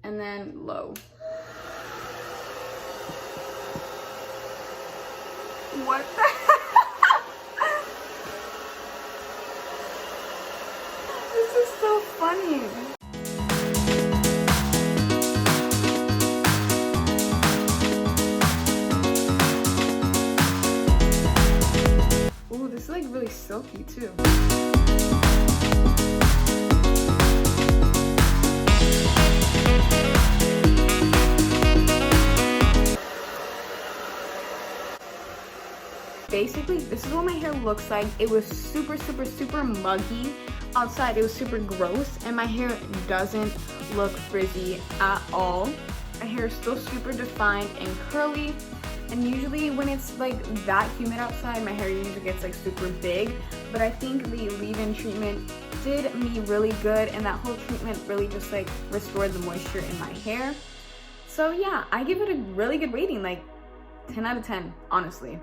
and then low. What the This is so funny. Ooh, this is like really silky too. Basically, this is what my hair looks like. It was super muggy outside. It was super gross, and my hair doesn't look frizzy at all. My hair is still super defined and curly, and usually when it's like that humid outside, my hair usually gets like super big, but I think the leave-in treatment did me really good, and that whole treatment really just like restored the moisture in my hair. So yeah, I give it a really good rating, like 10 out of 10, honestly.